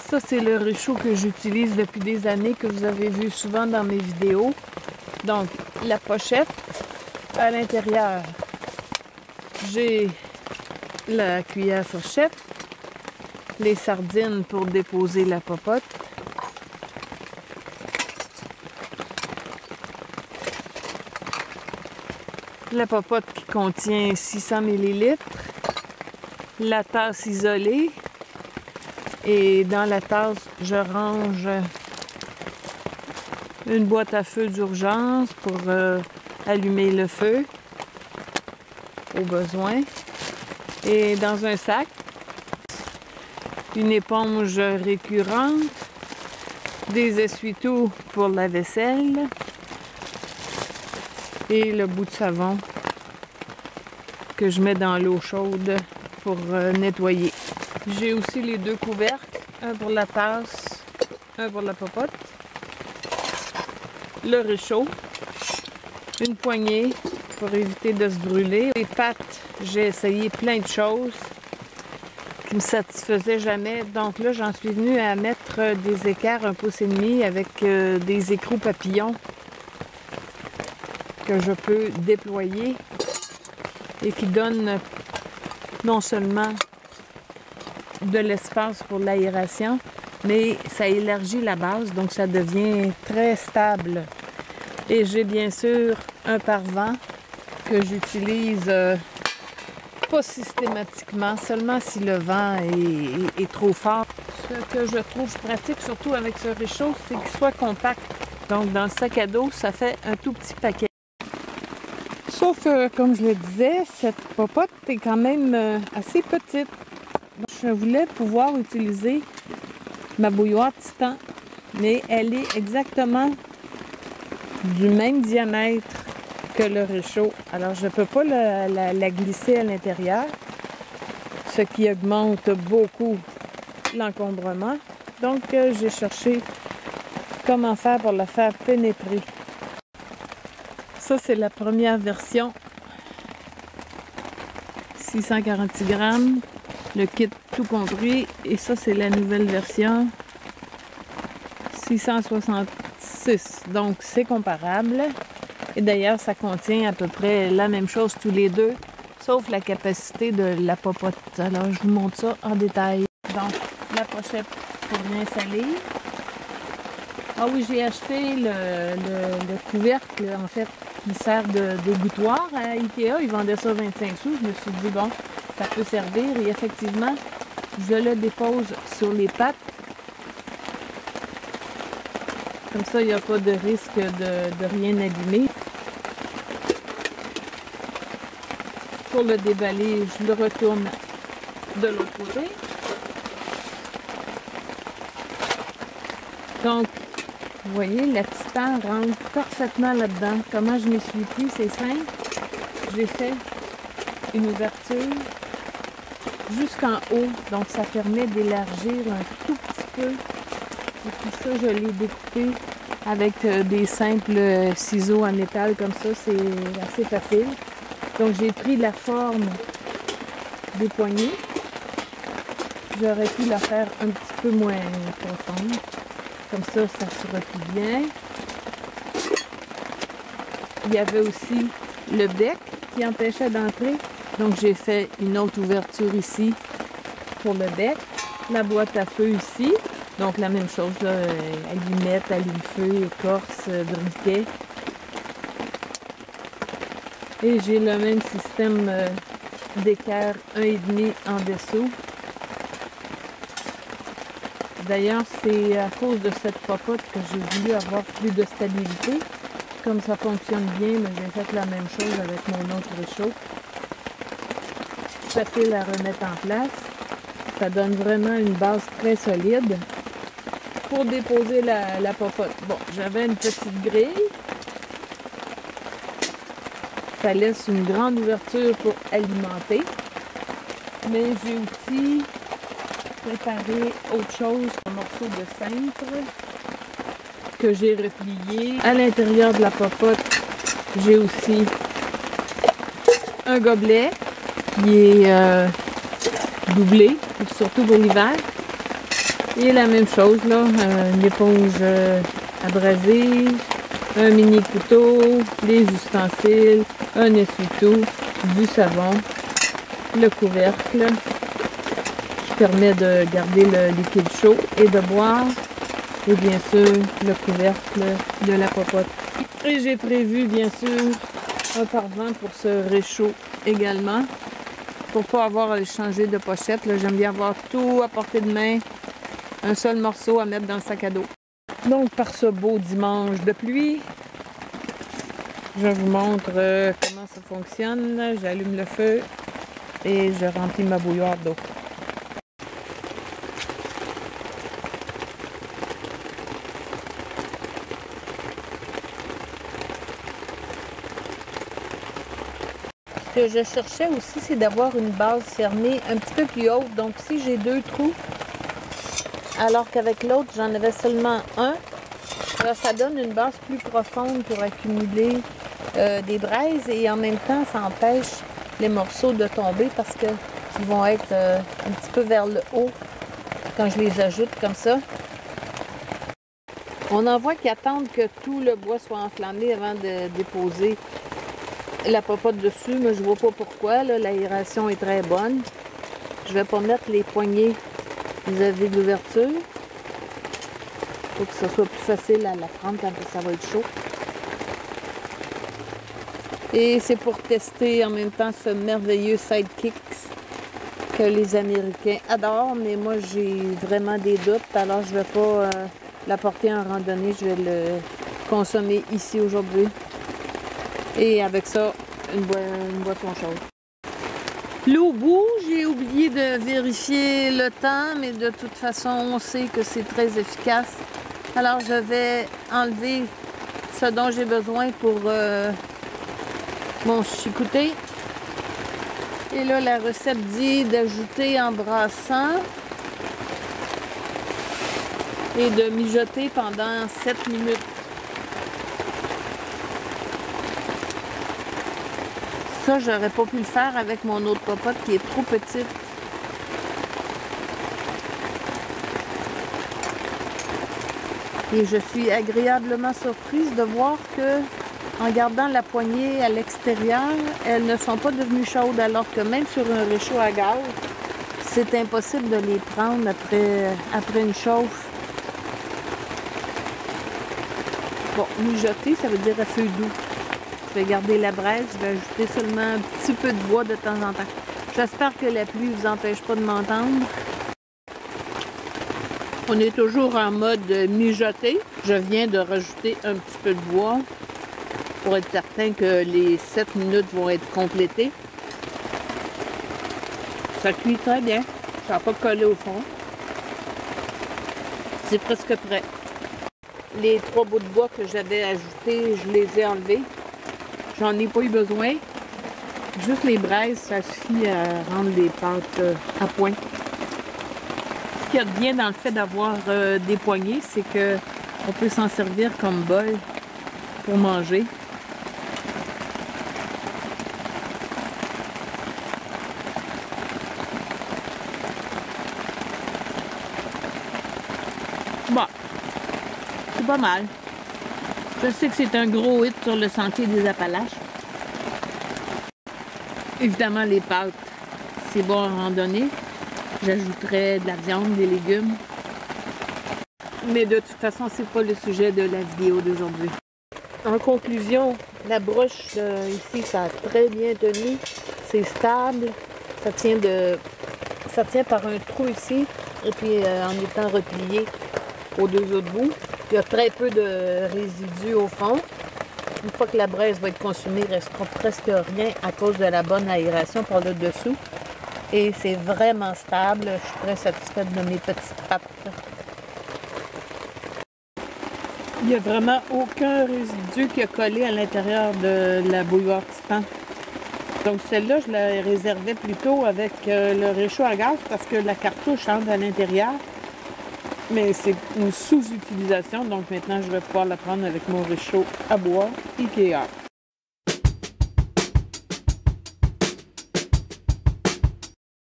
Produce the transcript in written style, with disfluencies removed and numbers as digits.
Ça, c'est le réchaud que j'utilise depuis des années, que vous avez vu souvent dans mes vidéos. Donc, la pochette. À l'intérieur, j'ai la cuillère fourchette, les sardines pour déposer la popote, la popote qui contient 600 ml, la tasse isolée, et dans la tasse, je range une boîte à feu d'urgence pour allumer le feu au besoin. Et dans un sac, une éponge récurrente, des essuie-tout pour la vaisselle et le bout de savon que je mets dans l'eau chaude pour nettoyer. J'ai aussi les deux couvercles, un pour la tasse, un pour la popote, le réchaud, une poignée pour éviter de se brûler. Les pâtes, j'ai essayé plein de choses qui me satisfaisaient jamais. Donc là, j'en suis venue à mettre des équerres 1,5 pouce avec des écrous papillons que je peux déployer et qui donnent non seulement de l'espace pour l'aération, mais ça élargit la base, donc ça devient très stable. Et j'ai bien sûr un pare-vent que j'utilise pas systématiquement, seulement si le vent est trop fort. Ce que je trouve pratique, surtout avec ce réchaud, c'est qu'il soit compact. Donc dans le sac à dos, ça fait un tout petit paquet. Sauf que, comme je le disais, cette popote est quand même assez petite. Donc, je voulais pouvoir utiliser ma bouilloire Titan, mais elle est exactement du même diamètre que le réchaud. Alors, je ne peux pas la glisser à l'intérieur, ce qui augmente beaucoup l'encombrement. Donc, j'ai cherché comment faire pour la faire pénétrer. Ça, c'est la première version. 646 grammes, le kit tout compris. Et ça, c'est la nouvelle version. 666. Donc, c'est comparable. Et d'ailleurs, ça contient à peu près la même chose tous les deux, sauf la capacité de la popote. Alors, je vous montre ça en détail. Donc, la pochette pour bien salir. Ah oui, j'ai acheté le couvercle, en fait, qui sert de dégouttoir à Ikea. Ils vendaient ça 25 sous. Je me suis dit, bon, ça peut servir. Et effectivement, je le dépose sur les pattes. Comme ça, il n'y a pas de risque de rien abîmer. Pour le déballer, je le retourne de l'autre côté. Donc, vous voyez, la Titan rentre parfaitement là-dedans. Comment je m'y suis pris, c'est simple. J'ai fait une ouverture jusqu'en haut. Donc, ça permet d'élargir un tout petit peu. Et puis ça, je l'ai découpé avec des simples ciseaux en métal comme ça. C'est assez facile. Donc, j'ai pris la forme des poignées. J'aurais pu la faire un petit peu moins profonde. Comme ça, ça se replie bien. Il y avait aussi le bec qui empêchait d'entrer. Donc, j'ai fait une autre ouverture ici pour le bec. La boîte à feu ici. Donc, la même chose, là, allumette, allume-feu, écorce, briquet. Et j'ai le même système d'équerre 1,5 en dessous. D'ailleurs, c'est à cause de cette popote que j'ai voulu avoir plus de stabilité. Comme ça fonctionne bien, mais j'ai fait la même chose avec mon autre réchaud. Facile à remettre en place. Ça donne vraiment une base très solide pour déposer la popote. Bon, j'avais une petite grille. Ça laisse une grande ouverture pour alimenter. Mais j'ai aussi préparé autre chose, un morceau de cintre que j'ai replié. À l'intérieur de la popote, j'ai aussi un gobelet qui est doublé, surtout pour l'hiver. Et la même chose, là, une éponge abrasive, un mini couteau, les ustensiles, un essuie-tout, du savon, le couvercle qui permet de garder le liquide chaud et de boire, et bien sûr le couvercle de la popote. Et j'ai prévu bien sûr un pare-vent pour ce réchaud également, pour pas avoir à le changer de pochette. J'aime bien avoir tout à portée de main, un seul morceau à mettre dans le sac à dos. Donc par ce beau dimanche de pluie, je vous montre comment ça fonctionne. J'allume le feu et je remplis ma bouilloire d'eau. Ce que je cherchais aussi, c'est d'avoir une base fermée un petit peu plus haute. Donc si j'ai 2 trous, alors qu'avec l'autre, j'en avais seulement un, alors ça donne une base plus profonde pour accumuler des braises et en même temps, ça empêche les morceaux de tomber parce qu'ils vont être un petit peu vers le haut quand je les ajoute comme ça. On en voit qui attendent que tout le bois soit enflammé avant de déposer la popote dessus, mais je vois pas pourquoi. L'aération est très bonne. Je vais pas mettre les poignées vis-à-vis de l'ouverture pour que ce soit plus facile à la prendre quand ça va être chaud. Et c'est pour tester en même temps ce merveilleux Sidekicks que les Américains adorent, mais moi j'ai vraiment des doutes, alors je vais pas l'apporter en randonnée, je vais le consommer ici aujourd'hui. Et avec ça, une boisson chaude. L'eau bout, j'ai oublié de vérifier le temps, mais de toute façon, on sait que c'est très efficace. Alors, je vais enlever ce dont j'ai besoin pour mon chicouté. Et là, la recette dit d'ajouter en brassant et de mijoter pendant 7 minutes. Ça, j'aurais pas pu le faire avec mon autre popote qui est trop petite. Et je suis agréablement surprise de voir que, en gardant la poignée à l'extérieur, elles ne sont pas devenues chaudes, alors que même sur un réchaud à gaz, c'est impossible de les prendre après une chauffe. Bon, mijoter, ça veut dire à feu doux. Je vais garder la braise, je vais ajouter seulement un petit peu de bois de temps en temps. J'espère que la pluie ne vous empêche pas de m'entendre. On est toujours en mode mijoter. Je viens de rajouter un petit peu de bois pour être certain que les 7 minutes vont être complétées. Ça cuit très bien. Ça n'a pas collé au fond. C'est presque prêt. Les 3 bouts de bois que j'avais ajoutés, je les ai enlevés. J'en ai pas eu besoin. Juste les braises, ça suffit à rendre les pâtes à point. Ce qu'il y a de bien dans le fait d'avoir des poignées, c'est qu'on peut s'en servir comme bol pour manger. Bon, c'est pas mal. Je sais que c'est un gros hit sur le sentier des Appalaches. Évidemment, les pâtes, c'est bon à randonnée. J'ajouterai de la viande, des légumes. Mais de toute façon, c'est pas le sujet de la vidéo d'aujourd'hui. En conclusion, la broche ici, ça a très bien tenu. C'est stable. Ça tient par un trou ici. Et puis, en étant replié aux 2 autres bouts. Il y a très peu de résidus au fond. Une fois que la braise va être consumée, il ne restera presque rien à cause de la bonne aération par le dessous. Et c'est vraiment stable. Je suis très satisfaite de mes petites pâtes. Il n'y a vraiment aucun résidu qui a collé à l'intérieur de la bouilloire Tipan. Donc celle-là, je la réservais plutôt avec le réchaud à gaz parce que la cartouche entre à l'intérieur. Mais c'est une sous-utilisation, donc maintenant je vais pouvoir la prendre avec mon réchaud à bois IKEA.